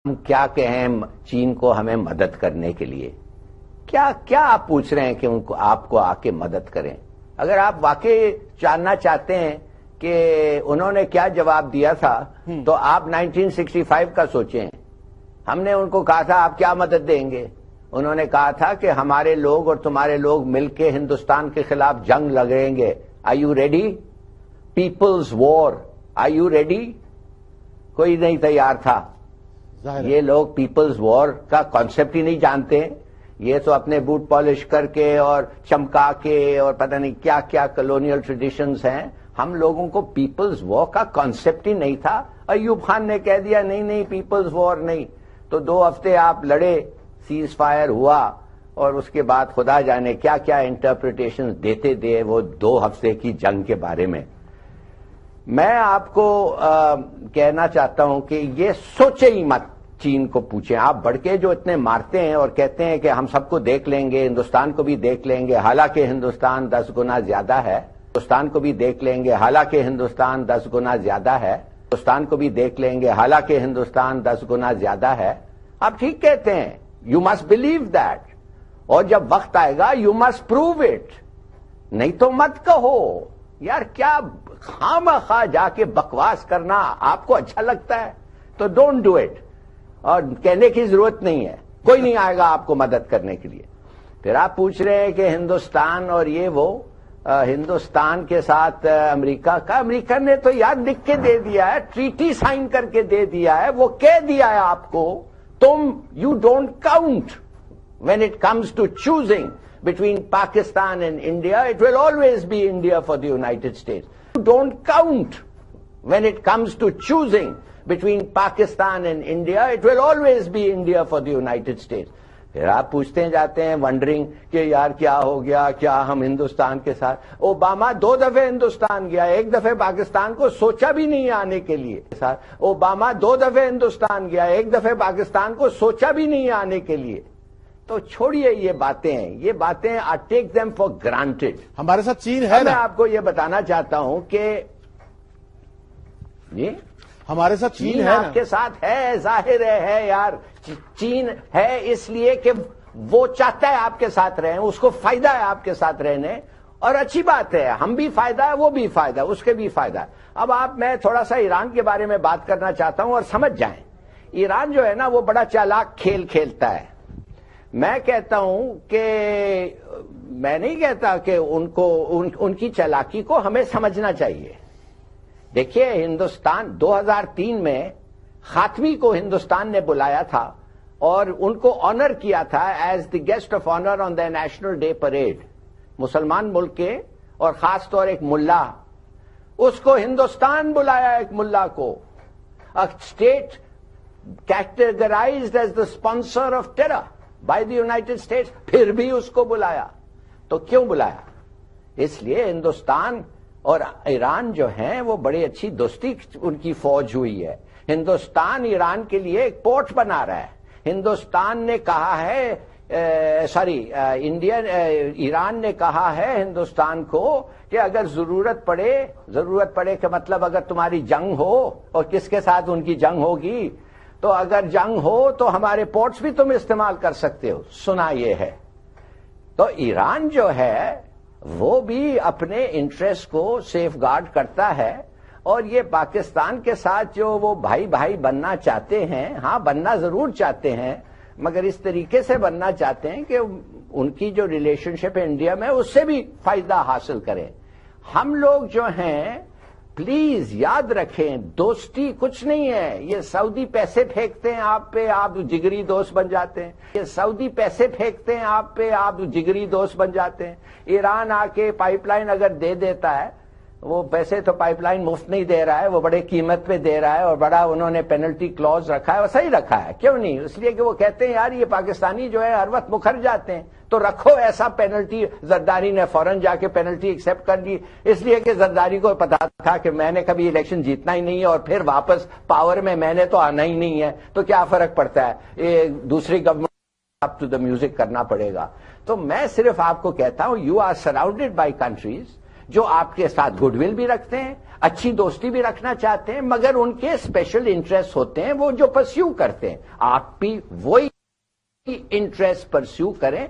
ہم کیا کہیں چین کو ہمیں مدد کرنے کے لیے؟ کیا آپ پوچھ رہے ہیں کہ ان کو آپ کو آ کے مدد کریں؟ اگر آپ واقعی جاننا چاہتے ہیں کہ انہوں نے کیا جواب دیا تھا تو آپ 1965 کا سوچیں. ہم نے ان کو کہا تھا آپ کیا مدد دیں گے؟ انہوں نے کہا تھا کہ ہمارے لوگ اور تمہارے لوگ مل کے ہندوستان کے خلاف جنگ لڑیں گے. Are you ready? People's war. Are you ready? کوئی نہیں تیار تھا. یہ لوگ پیپلز وار کا کانسیپٹ ہی نہیں جانتے. یہ تو اپنے بوٹ پالش کر کے اور چمکا کے اور پتہ نہیں کیا کیا کلونیل ٹریڈیشنز ہیں. ہم لوگوں کو پیپلز وار کا کانسیپٹ ہی نہیں تھا. ایوب خان نے کہہ دیا نہیں پیپلز وار نہیں. تو 2 ہفتے آپ لڑے, سیز فائر ہوا, اور اس کے بعد خدا جانے کیا کیا انٹرپریٹیشن دیتے دے وہ 2 ہفتے کی جنگ کے بارے میں. میں آپ کو کہنا چاہتا ہوں کہ یہ سوچے ہی مت. چین کو پوچھیں. آپ بڑھ کے جو اتنے مارتے ہیں اور کہتے ہیں کہ ہم سب کو دیکھ لیں گے, ہندوستان کو بھی دیکھ لیں گے, حالانکہ ہندوستان 10 گنا زیادہ ہے. ہندوستان کو بھی دیکھ لیں گے حالانکہ ہندوستان 10 گنا زیادہ ہے. ہندوستان کو بھی دیکھ لیں گے حالانکہ ہندوستان 10 گنا زیادہ ہے. آپ ٹھیک کہتے ہیں. You must believe that. اور جب وقت آئے گا یو مسٹ پروو اٹ. نہیں تو مت کہو. یار کیا خواہ جا کے بکواس کرنا آپ کو اچھا لگتا ہے تو ڈونٹ ڈو اٹ. اور کہنے کی ضرورت نہیں ہے. کوئی نہیں آئے گا آپ کو مدد کرنے کے لیے. پھر آپ پوچھ رہے ہیں کہ ہندوستان اور یہ وہ, ہندوستان کے ساتھ امریکہ کا. امریکہ نے تو یاد لکھ کے دے دیا ہے, ٹریٹی سائن کر کے دے دیا ہے. وہ کہہ دیا ہے آپ کو تم you don't count when it comes to choosing between Pakistan and India. It will always be India for the United States. You don't count when it comes to choosing between Pakistan and India. It will always be India for the United States. پھر آپ پوچھتے جاتے ہیں wondering کہ یار کیا ہو گیا, کیا ہم ہندوستان کے ساتھ. اوباما 2 دفعے ہندوستان گیا, 1 دفعے پاکستان کو سوچا بھی نہیں آنے کے لیے. اوباما 2 دفعے ہندوستان گیا, 1 دفعے پاکستان کو سوچا بھی نہیں آنے کے لیے. تو چھوڑیے یہ باتیں آئی ٹیک دیم فار گرانٹیڈ. ہمارے ساتھ چین ہے. میں آپ کو یہ بتانا چاہتا ہوں کہ جی ہمارے ساتھ چین ہے, آپ کے ساتھ ہے, ظاہر ہے یار. چین ہے اس لیے کہ وہ چاہتا ہے آپ کے ساتھ رہیں, اس کو فائدہ ہے آپ کے ساتھ رہنے, اور اچھی بات ہے. ہم بھی فائدہ ہے, وہ بھی فائدہ ہے, اس کے بھی فائدہ ہے. اب میں تھوڑا سا ایران کے بارے میں بات کرنا چاہتا ہوں اور سمجھ جائیں. ایران جو ہے نا وہ بڑا چالاک کھیل کھیلتا ہے. میں کہتا ہوں کہ میں نہیں کہتا کہ ان کی چالاکی کو ہمیں سمجھنا چاہیے. دیکھیے ہندوستان 2003 میں خاتمی کو ہندوستان نے بلایا تھا اور ان کو آنر کیا تھا as the guest of honour on the national day parade. مسلمان ملک کے اور خاص طور ایک ملا, اس کو ہندوستان بلایا. ایک ملا کو state categorised as the sponsor of terror by the United States, پھر بھی اس کو بلایا. تو کیوں بلایا؟ اس لیے ہندوستان اور ایران جو ہیں وہ بڑی اچھی دوستی ان کی فوج ہوئی ہے. ہندوستان ایران کے لیے ایک پورٹ بنا رہا ہے. ہندوستان نے کہا ہے ایران نے کہا ہے ہندوستان کو کہ اگر ضرورت پڑے کہ مطلب اگر تمہاری جنگ ہو, اور کس کے ساتھ ان کی جنگ ہوگی, تو اگر جنگ ہو تو ہمارے پورٹس بھی تم استعمال کر سکتے ہو. سنا یہ ہے. تو ایران جو ہے وہ بھی اپنے انٹرسٹ کو سیف گارڈ کرتا ہے, اور یہ پاکستان کے ساتھ جو وہ بھائی بننا چاہتے ہیں, ہاں بننا ضرور چاہتے ہیں, مگر اس طریقے سے بننا چاہتے ہیں کہ ان کی جو ریلیشن شپ ہے انڈیا میں اس سے بھی فائدہ حاصل کریں. ہم لوگ جو ہیں پلیز یاد رکھیں, دوستی کچھ نہیں ہے. یہ سعودی پیسے پھینکتے ہیں آپ پہ, آپ جگری دوست بن جاتے ہیں. یہ سعودی پیسے پھینکتے ہیں آپ پہ, آپ جگری دوست بن جاتے ہیں. ایران آ کے پائپ لائن اگر دے دیتا ہے, وہ پیسے تو پائپ لائن مفت نہیں دے رہا ہے, وہ بڑے قیمت پہ دے رہا ہے, اور بڑا انہوں نے پینلٹی کلوز رکھا ہے. وہ صحیح رکھا ہے, کیوں نہیں؟ اس لیے کہ وہ کہتے ہیں یار یہ پاکستانی جو ہے ہر وقت مکر جاتے ہیں, تو رکھو ایسا پینلٹی. زرداری نے فوراً جا کے پینلٹی ایکسپٹ کر لی, اس لیے کہ زرداری کو پتا تھا کہ میں نے کبھی الیکشن جیتنا ہی نہیں ہے, اور پھر واپس پاور میں نے تو آنا ہی نہیں ہے, تو کیا فرق پڑتا ہے, یہ دوسری government up to the music کرنا پڑے گا. تو میں صرف آپ کو کہتا ہوں you are surrounded by countries, جو آپ کے ساتھ گڈ ول بھی رکھتے ہیں, اچھی دوستی بھی رکھنا چاہتے ہیں, مگر ان کے اسپیشل انٹرسٹ ہوتے ہیں وہ جو پرسیو کرتے ہیں. آپ بھی وہی انٹرسٹ پرسیو کریں.